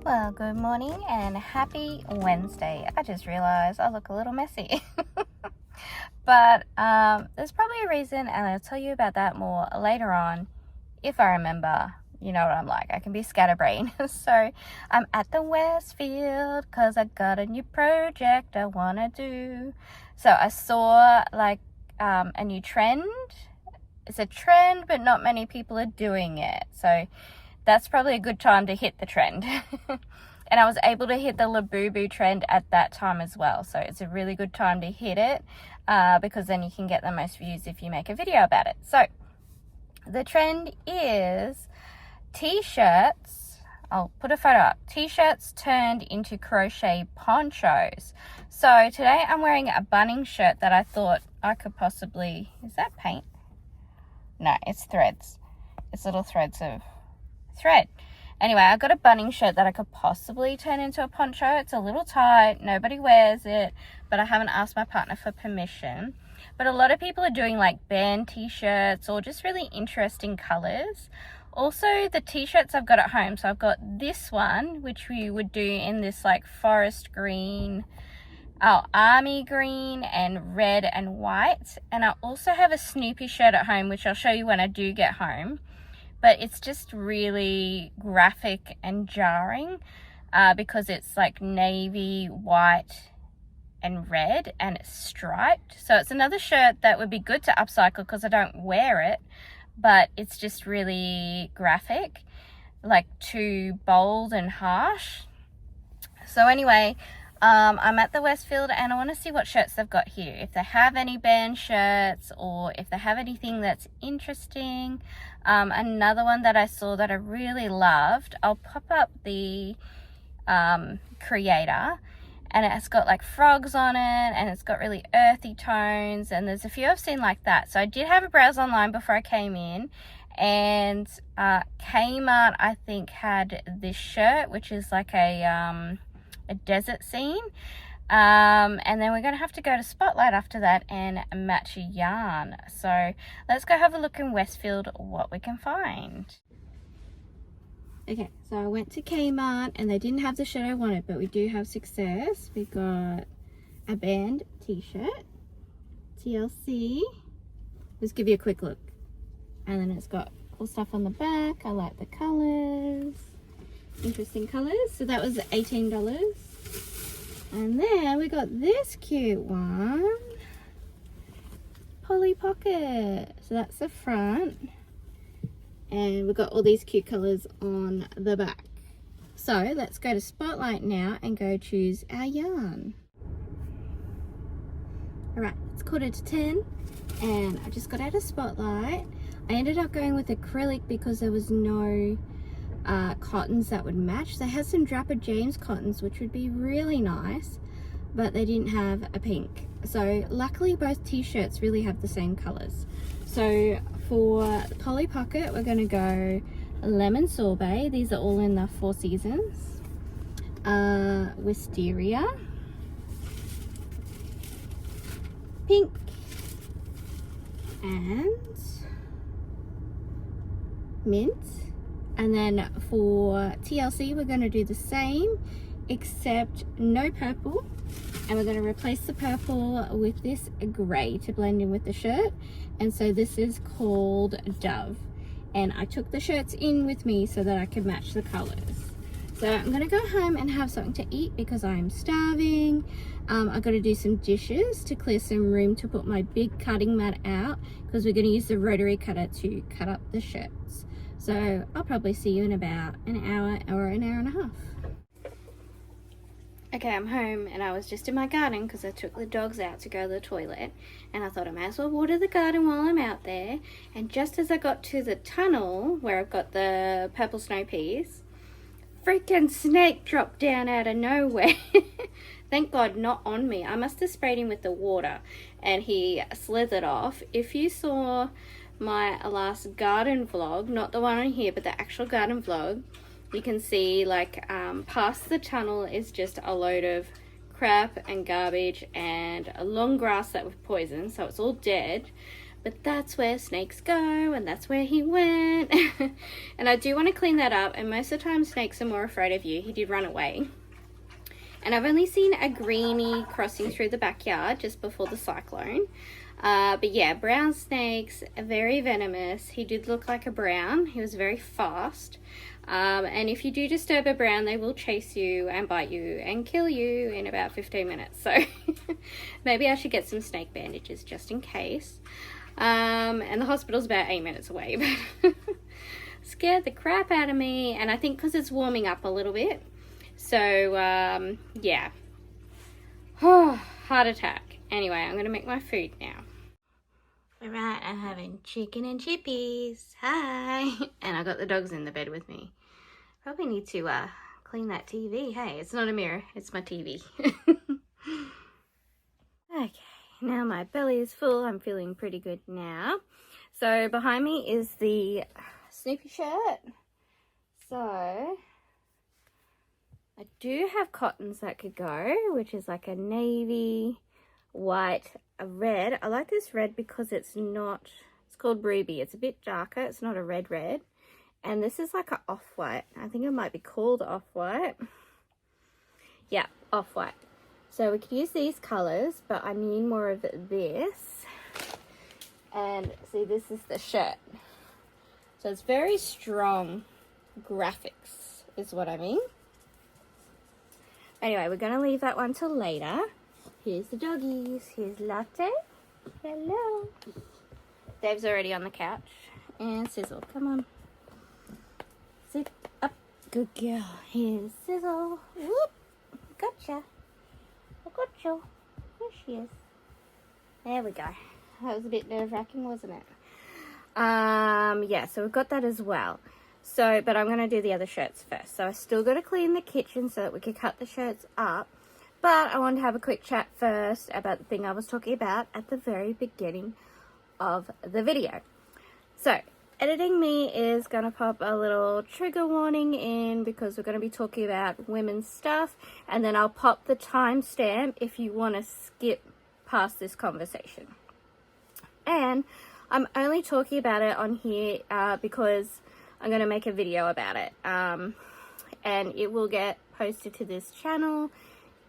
Well, good morning and happy Wednesday. I just realized I look a little messy. But there's probably a reason, and I'll tell you about that more later on if I remember. You know what I'm like. I can be scatterbrained. So I'm at the Westfield because I got a new project I want to do. So I saw like a new trend. It's a trend, but not many people are doing it. So that's probably a good time to hit the trend. And I was able to hit the Labubu trend at that time as well. So it's a really good time to hit it because then you can get the most views if you make a video about it. So the trend is t-shirts. I'll put a photo up. T-shirts turned into crochet ponchos. So today I'm wearing a bunning shirt that I thought I could possibly... Is that paint? No, it's threads. It's little threads of thread. Anyway, I got a bunning shirt that I could possibly turn into a poncho. It's a little tight, nobody wears it, but I haven't asked my partner for permission. But a lot of people are doing like band t-shirts or just really interesting colors. Also, the t-shirts I've got at home, so I've got this one, which we would do in this like forest green, army green and red and white. And I also have a Snoopy shirt at home, which I'll show you when I do get home. But it's just really graphic and jarring because it's like navy, white, and red, and it's striped. So it's another shirt that would be good to upcycle because I don't wear it, but it's just really graphic, like too bold and harsh. So anyway, I'm at the Westfield and I want to see what shirts they've got here. If they have any band shirts or if they have anything that's interesting. Another one that I saw that I really loved, I'll pop up the creator, and it's got like frogs on it and it's got really earthy tones, and there's a few I've seen like that. So I did have a browse online before I came in, and Kmart I think had this shirt, which is like a desert scene. And then we're going to have to go to Spotlight after that and match a yarn. So let's go have a look in Westfield what we can find. Okay, so I went to Kmart and they didn't have the shirt I wanted, but we do have success. We got a band t-shirt, TLC. Let's give you a quick look. And then it's got cool stuff on the back. I like the colors, interesting colors. So that was $18. And then we got this cute one, Polly Pocket. So that's the front. And we've got all these cute colors on the back. So let's go to Spotlight now and go choose our yarn. All right, it's 9:45 and I just got out of Spotlight. I ended up going with acrylic because there was no cottons that would match. They had some Draper James cottons, which would be really nice, but they didn't have a pink. So luckily both t-shirts really have the same colors. So for Polly Pocket, we're going to go lemon sorbet. These are all in the 4 seasons. Wisteria, pink, and mint. And then for TLC, we're going to do the same, except no purple. And we're going to replace the purple with this gray to blend in with the shirt. And so this is called Dove. And I took the shirts in with me so that I could match the colors. So I'm going to go home and have something to eat because I'm starving. I've got to do some dishes to clear some room to put my big cutting mat out because we're going to use the rotary cutter to cut up the shirts. So I'll probably see you in about an hour or an hour and a half. Okay, I'm home and I was just in my garden because I took the dogs out to go to the toilet, and I thought I might as well water the garden while I'm out there. And just as I got to the tunnel where I've got the purple snow peas, freaking snake dropped down out of nowhere. Thank God not on me. I must have sprayed him with the water and he slithered off. If you saw my last garden vlog, not the one on here but the actual garden vlog, you can see like past the tunnel is just a load of crap and garbage and a long grass that was poisoned, so it's all dead. but that's where snakes go, and that's where he went. And I do want to clean that up, and most of the time snakes are more afraid of you. He did run away. And I've only seen a greenie crossing through the backyard just before the cyclone. But yeah, brown snakes are very venomous. He did look like a brown. He was very fast. And if you do disturb a brown, they will chase you and bite you and kill you in about 15 minutes. So maybe I should get some snake bandages just in case. And the hospital's about 8 minutes away. But scared the crap out of me. And I think because it's warming up a little bit. So, yeah. Heart attack. Anyway, I'm going to make my food now. Alright, I'm having chicken and chippies. Hi. And I got the dogs in the bed with me. Probably need to clean that TV. Hey, it's not a mirror. It's my TV. Okay, now my belly is full. I'm feeling pretty good now. So behind me is the Snoopy shirt. So I do have cottons that could go, which is like a navy, white, a red. I like this red because it's not, it's called ruby. It's a bit darker. It's not a red. And this is like an off-white. I think it might be called off-white. Yeah, off-white. So we could use these colors, but I need more of this. And see, this is the shirt. So it's very strong graphics is what I mean. Anyway, we're going to leave that one till later. Here's the doggies. Here's Latte. Hello. Dave's already on the couch. And Sizzle, come on. Sit up. Good girl. Here's Sizzle. Whoop. Gotcha. I got you. There she is. There we go. That was a bit nerve-wracking, wasn't it? Yeah, so we've got that as well. So, but I'm going to do the other shirts first. So I still got to clean the kitchen so that we could cut the shirts up. But I want to have a quick chat first about the thing I was talking about at the very beginning of the video. So, editing me is going to pop a little trigger warning in because we're going to be talking about women's stuff. And then I'll pop the timestamp if you want to skip past this conversation. And I'm only talking about it on here because I'm going to make a video about it. And it will get posted to this channel.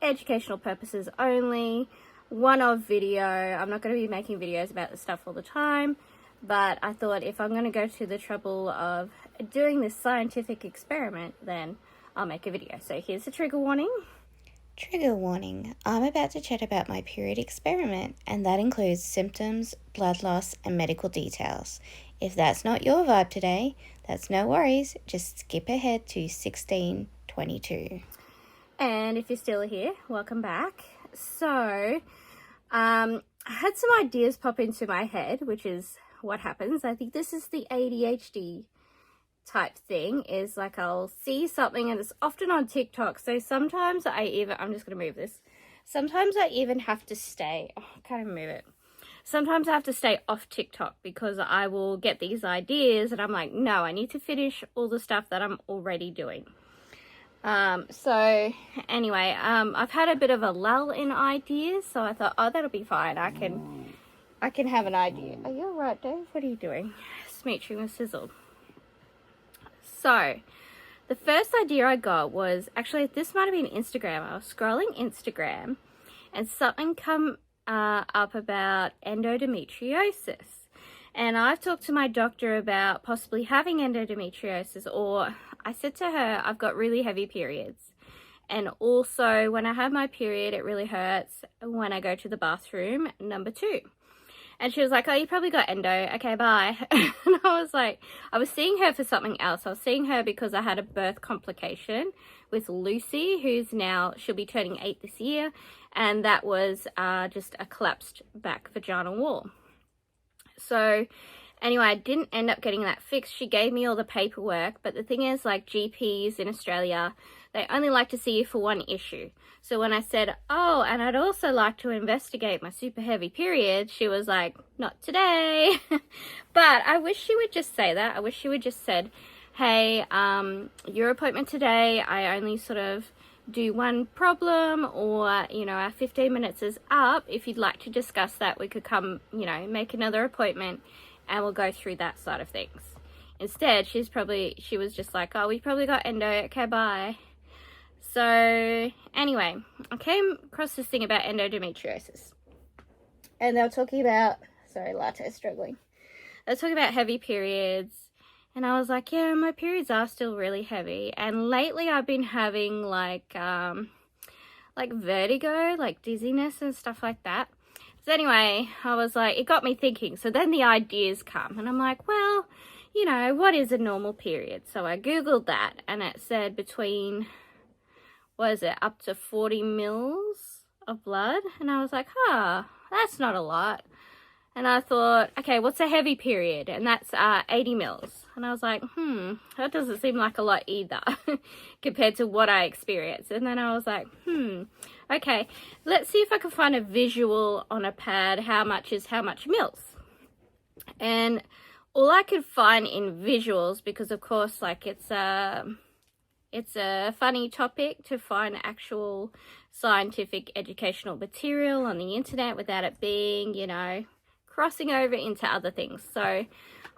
Educational purposes only. One-off video. I'm not going to be making videos about this stuff all the time. But I thought if I'm going to go to the trouble of doing this scientific experiment, then I'll make a video. So here's the trigger warning. Trigger warning. I'm about to chat about my period experiment, and that includes symptoms, blood loss, and medical details. If that's not your vibe today, that's no worries. Just skip ahead to 16:22. And if you're still here, welcome back. So, I had some ideas pop into my head, which is what happens. I think this is the ADHD type thing, is like I'll see something and it's often on TikTok. So sometimes I'm just going to move this. Sometimes I even have to stay, can't even move it. Sometimes I have to stay off TikTok because I will get these ideas and I'm like, no, I need to finish all the stuff that I'm already doing. So anyway, I've had a bit of a lull in ideas, so I thought, oh, that'll be fine. I can have an idea. Are you all right, Dave? What are you doing? Smooching with Sizzle. So the first idea I got was, actually, this might have been Instagram. I was scrolling Instagram and something come up about endometriosis. And I've talked to my doctor about possibly having endometriosis, or I said to her, I've got really heavy periods. And also when I have my period, it really hurts when I go to the bathroom, number 2. And she was like, oh, you probably got endo. Okay, bye. And I was like, I was seeing her for something else. I was seeing her because I had a birth complication with Lucy, who's now, she'll be turning 8 this year. And that was just a collapsed back vaginal wall. So anyway, I didn't end up getting that fixed. She gave me all the paperwork. But the thing is, like, GPs in Australia, they only like to see you for one issue. So when I said, oh, and I'd also like to investigate my super heavy period, she was like, not today. But I wish she would just say that. I wish she would just said, hey, your appointment today, I only sort of do one problem, or, you know, our 15 minutes is up. If you'd like to discuss that, we could come, you know, make another appointment and we'll go through that side of things. Instead, she was just like, oh, we probably got endo, okay, bye. So anyway, I came across this thing about endometriosis, and they were talking about, sorry, latte's struggling. They were talking about heavy periods, and I was like, yeah, my periods are still really heavy. And lately I've been having like vertigo, like dizziness and stuff like that. So anyway, I was like, it got me thinking. So then the ideas come, and I'm like, well, you know, what is a normal period? So I Googled that, and it said between, what is it, up to 40 mils of blood. And I was like, that's not a lot. And I thought, okay, what's a heavy period? And that's 80 mils. And I was like, that doesn't seem like a lot either compared to what I experienced. And then I was like, okay, let's see if I can find a visual on a pad, how much is how much mils. And all I could find in visuals, because of course, like, it's a funny topic to find actual scientific educational material on the internet without it being, you know, crossing over into other things. So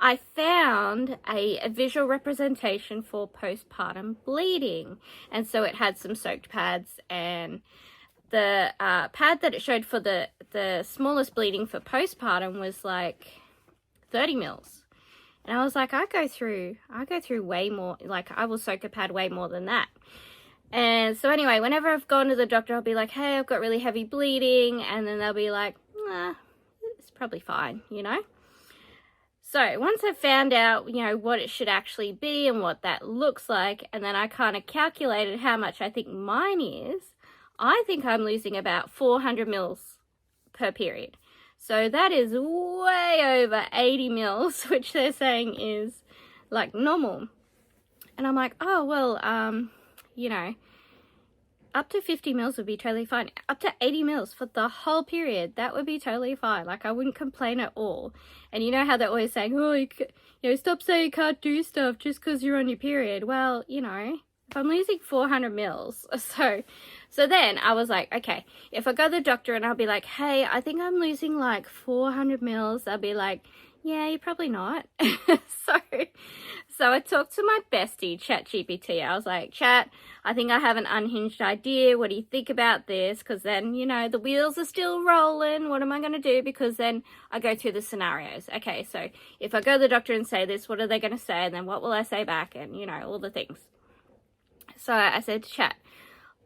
I found a visual representation for postpartum bleeding, and so it had some soaked pads, and the pad that it showed for the smallest bleeding for postpartum was like 30 mils. And I was like, I go through way more, like I will soak a pad way more than that. And so anyway, whenever I've gone to the doctor, I'll be like, hey, I've got really heavy bleeding, and then they'll be like, nah, it's probably fine, you know. So once I found out, you know, what it should actually be and what that looks like, and then I kind of calculated how much I think mine is, I think I'm losing about 400 mils per period. So that is way over 80 mils, which they're saying is like normal. And I'm like, oh, well, you know, up to 50 mils would be totally fine. Up to 80 mils for the whole period, that would be totally fine. Like, I wouldn't complain at all. And you know how they're always saying, oh, you know, stop saying you can't do stuff just because you're on your period. Well, you know, if I'm losing 400 mils, so then I was like, okay, if I go to the doctor and I'll be like, hey, I think I'm losing like 400 mils, they'll be like, yeah, you're probably not. So I talked to my bestie, ChatGPT. I was like, Chat, I think I have an unhinged idea. What do you think about this? Because then, you know, the wheels are still rolling. What am I going to do? Because then I go through the scenarios. Okay, so if I go to the doctor and say this, what are they going to say? And then what will I say back? And, you know, all the things. So I said to Chat,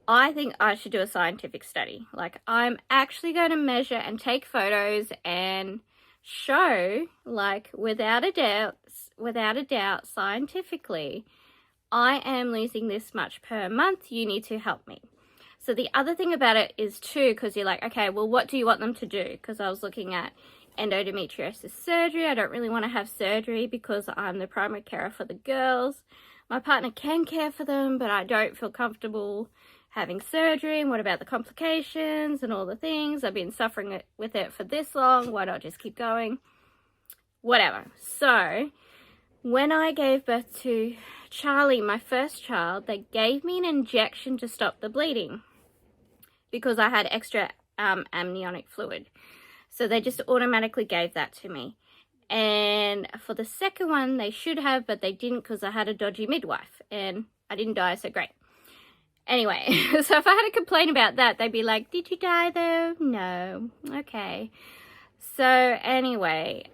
I think I should do a scientific study. Like, I'm actually going to measure and take photos and show, like, without a doubt, scientifically, I am losing this much per month. You need to help me. So the other thing about it is too, because you're like, okay, well, what do you want them to do? Because I was looking at endometriosis surgery. I don't really want to have surgery because I'm the primary carer for the girls. My partner can care for them, but I don't feel comfortable having surgery. And what about the complications and all the things? I've been suffering with it for this long. Why not just keep going? Whatever. So when I gave birth to Charlie, my first child, they gave me an injection to stop the bleeding because I had extra amniotic fluid. So they just automatically gave that to me. And for the second one, they should have, but they didn't because I had a dodgy midwife and I didn't die, so great. Anyway, so if I had to complain about that, they'd be like, did you die though? No. Okay. So anyway,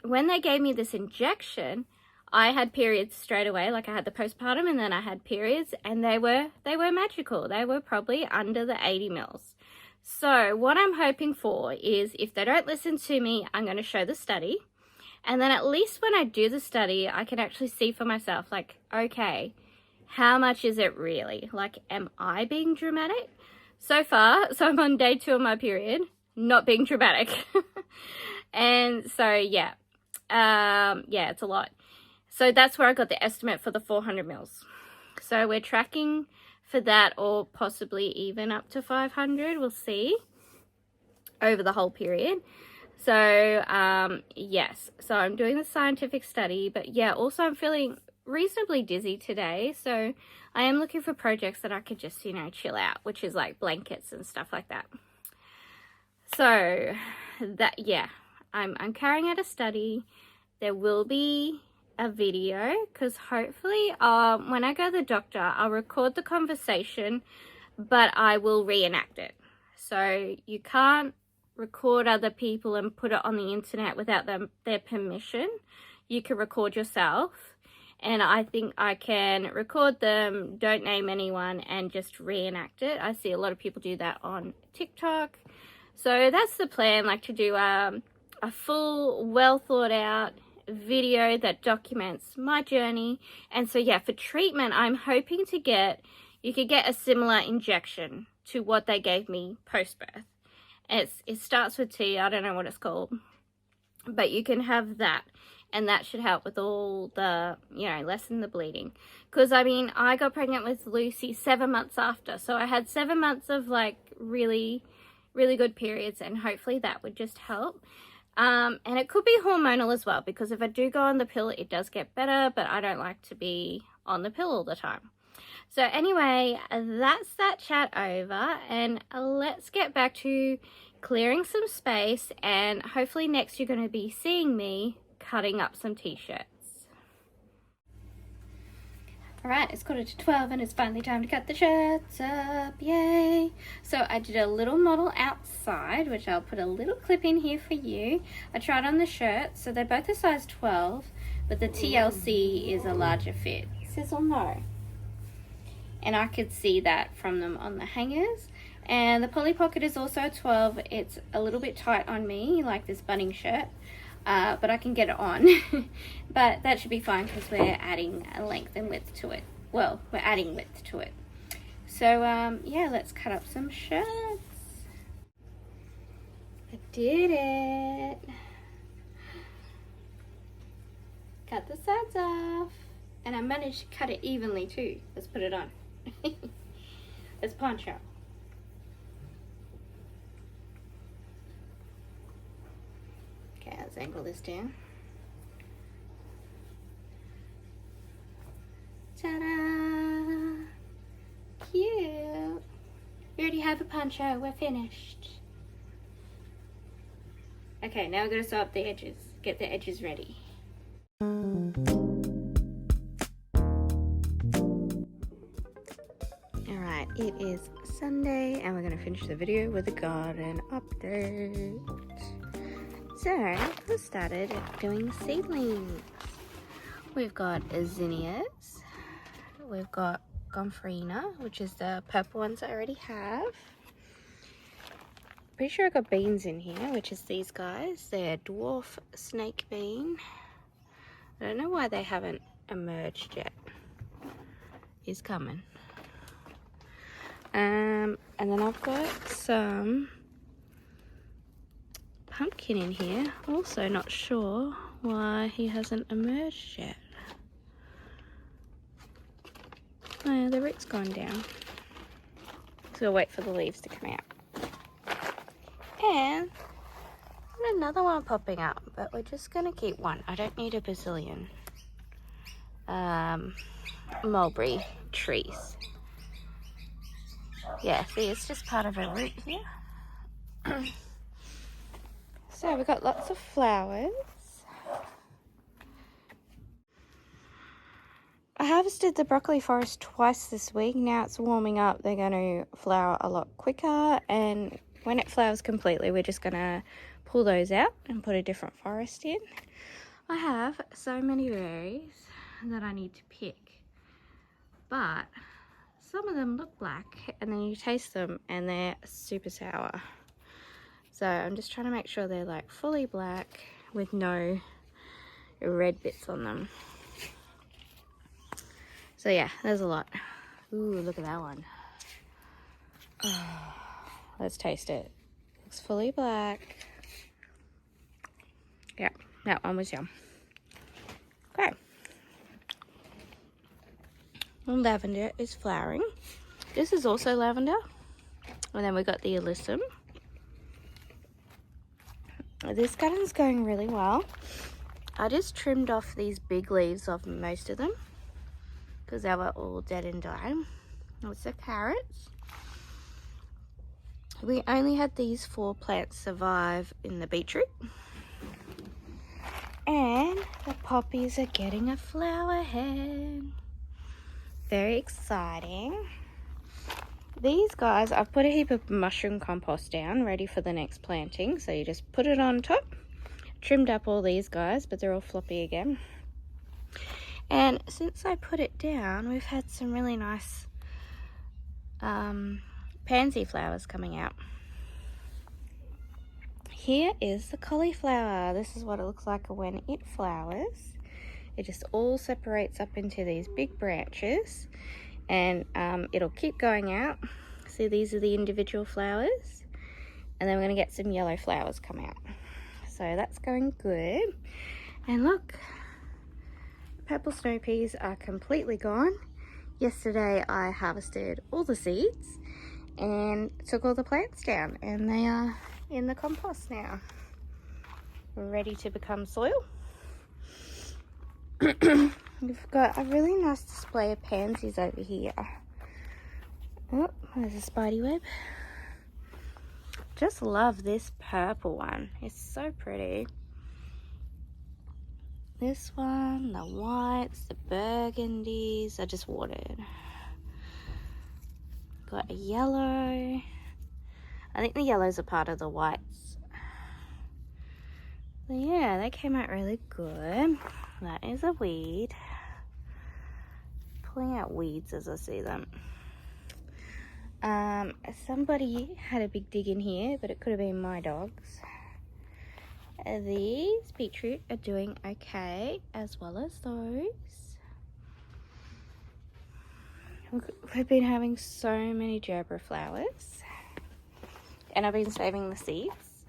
when they gave me this injection, I had periods straight away. Like, I had the postpartum and then I had periods, and they were magical. They were probably under the 80 mils. So what I'm hoping for is, if they don't listen to me, I'm going to show the study. And then at least when I do the study, I can actually see for myself, like, okay, how much is it really? Like, am I being dramatic? So far, so I'm on day 2 of my period, not being dramatic. And so, yeah, it's a lot. So that's where I got the estimate for the 400 mils. So we're tracking for that, or possibly even up to 500. We'll see over the whole period. So, yes, so I'm doing the scientific study, but yeah, also I'm feeling reasonably dizzy today, so I am looking for projects that I could just, you know, chill out, which is like blankets and stuff like that. So that, yeah, I'm carrying out a study. There will be a video, because hopefully when I go to the doctor, I'll record the conversation, but I will reenact it. So you can't record other people and put it on the internet without their permission. You can record yourself, and I think I can record them, don't name anyone, and just reenact it. I see a lot of people do that on TikTok. So that's the plan, like to do a full, well thought out video that documents my journey. And so yeah, for treatment, I'm hoping to get, you could get a similar injection to what they gave me post-birth. It starts with T, I don't know what it's called, but you can have that, and that should help with all the, you know, lessen the bleeding. Because I mean, I got pregnant with Lucy 7 months after, so I had 7 months of like really good periods, and hopefully that would just help. And it could be hormonal as well, because if I do go on the pill, it does get better, but I don't like to be on the pill all the time. So anyway, that's that chat over, and let's get back to clearing some space, and hopefully next you're going to be seeing me cutting up some t-shirts. Alright, it's 11:45 and it's finally time to cut the shirts up, yay! So I did a little model outside, which I'll put a little clip in here for you. I tried on the shirts, so they're both a size 12, but the TLC is a larger fit. Sizzle no. And I could see that from them on the hangers. And the Polly Pocket is also a 12. It's a little bit tight on me, like this bunning shirt, but I can get it on. But that should be fine, because we're adding a length and width to it. Well, we're adding width to it. So yeah, let's cut up some shirts. I did it. Cut the sides off. And I managed to cut it evenly too. Let's put it on. Let's punch out. Okay, let's angle this down. Ta-da! Cute! We already have a poncho. We're finished. Okay, now we're going to sew up the edges. Get the edges ready. Alright, it is Sunday, and we're going to finish the video with a garden update. So, we started doing seedlings. We've got zinnias. We've got gomphrena, which is the purple ones I already have. Pretty sure I got beans in here, which is these guys. They're dwarf snake bean. I don't know why they haven't emerged yet. He's coming. And then I've got some pumpkin in here. Also not sure why he hasn't emerged yet. Oh, the root's gone down. So we'll wait for the leaves to come out. And another one popping up, but we're just gonna keep one. I don't need a bazillion mulberry trees. Yeah, see, it's just part of a root here. So we've got lots of flowers. I harvested the broccoli forest twice this week. Now it's warming up. They're going to flower a lot quicker, and when it flowers completely, we're just going to pull those out and put a different forest in. I have so many berries that I need to pick, but some of them look black, and then you taste them and they're super sour. So I'm just trying to make sure they're like fully black with no red bits on them. So yeah, there's a lot. Ooh, look at that one. Oh, let's taste it. Looks fully black. Yeah, that one was yum. Okay. Lavender is flowering. This is also lavender. And then we got the alyssum. This garden's going really well. I just trimmed off these big leaves of most of them. because they were all dead and dying. What's the carrots? We only had these 4 plants survive in the beetroot. And the poppies are getting a flower head. Very exciting. These guys, I've put a heap of mushroom compost down, ready for the next planting. So you just put it on top. Trimmed up all these guys, but they're all floppy again. And since I put it down, we've had some really nice pansy flowers coming out. Here is the cauliflower. This is what it looks like when it flowers. It just all separates up into these big branches, and it'll keep going out. See, these are the individual flowers, and then we're going to get some yellow flowers come out. So that's going good. And look, purple snow peas are completely gone. Yesterday I harvested all the seeds and took all the plants down, and they are in the compost now, ready to become soil. We've got a really nice display of pansies over here. Oh, there's a spidey web. Just love this purple one. It's so pretty. This one, the whites, the burgundies, I just watered. Got a yellow. I think the yellows are part of the whites. But yeah, they came out really good. That is a weed. Pulling out weeds as I see them. Somebody had a big dig in here, but it could have been my dogs. These beetroot are doing okay, as well as those. We've been having so many gerbera flowers, and I've been saving the seeds.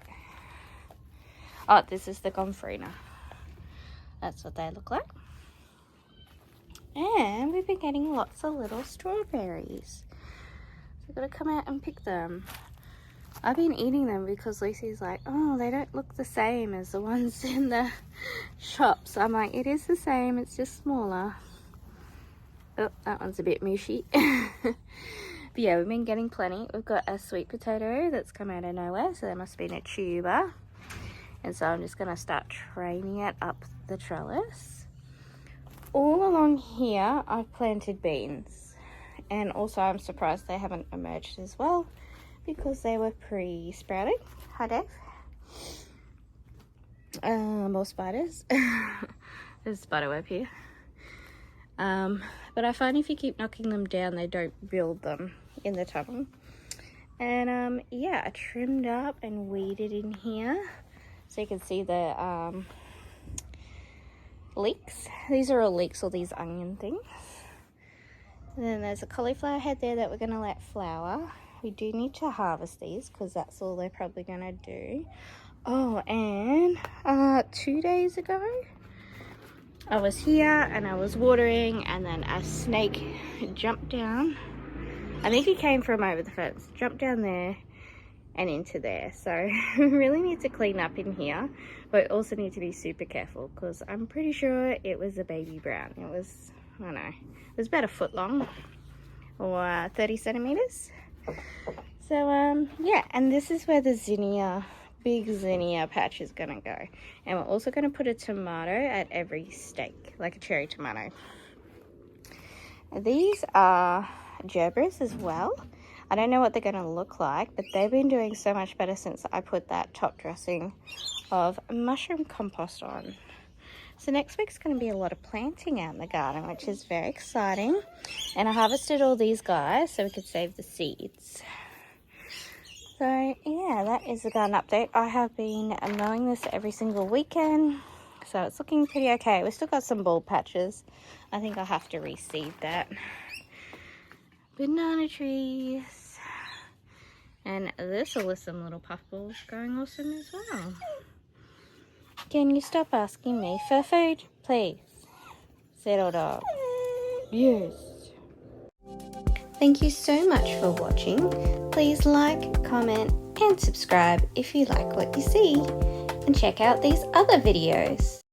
Oh, this is the gomphrena. That's what they look like. And we've been getting lots of little strawberries. So I've got to come out and pick them. I've been eating them because Lucy's like, oh, they don't look the same as the ones in the shops. I'm like, it is the same, it's just smaller. Oh, that one's a bit mushy. But yeah, we've been getting plenty. We've got a sweet potato that's come out of nowhere, so there must have been a tuber. And so I'm just going to start training it up the trellis. All along here, I've planted beans. And also I'm surprised they haven't emerged as well, because they were pre-sprouted. Hi, Dave. More spiders. There's a spider web here. But I find if you keep knocking them down, they don't build them in the tunnel. And yeah, I trimmed up and weeded in here, so you can see the leeks. These are all leeks, all these onion things. And then there's a cauliflower head there that we're going to let flower. We do need to harvest these because that's all they're probably going to do. Oh, and 2 days ago, I was here and I was watering, and then a snake jumped down. I think he came from over the fence, jumped down there and into there. So we really need to clean up in here, but we also need to be super careful because I'm pretty sure it was a baby brown. It was, I don't know, it was about a foot long or 30 centimeters. So yeah, and this is where the zinnia, big zinnia patch is gonna go. And we're also gonna put a tomato at every stake, like a cherry tomato. These are gerberas as well. I don't know what they're gonna look like, but they've been doing so much better since I put that top dressing of mushroom compost on. So next week's going to be a lot of planting out in the garden, which is very exciting. And I harvested all these guys so we could save the seeds. So yeah, that is the garden update. I have been mowing this every single weekend, so it's looking pretty okay. We've still got some bald patches. I think I'll have to reseed that. Banana trees. And this alyssum little puffball's growing awesome as well. Can you stop asking me for food, please? Settle dog. Yes. Thank you so much for watching. Please like, comment, and subscribe if you like what you see. And check out these other videos.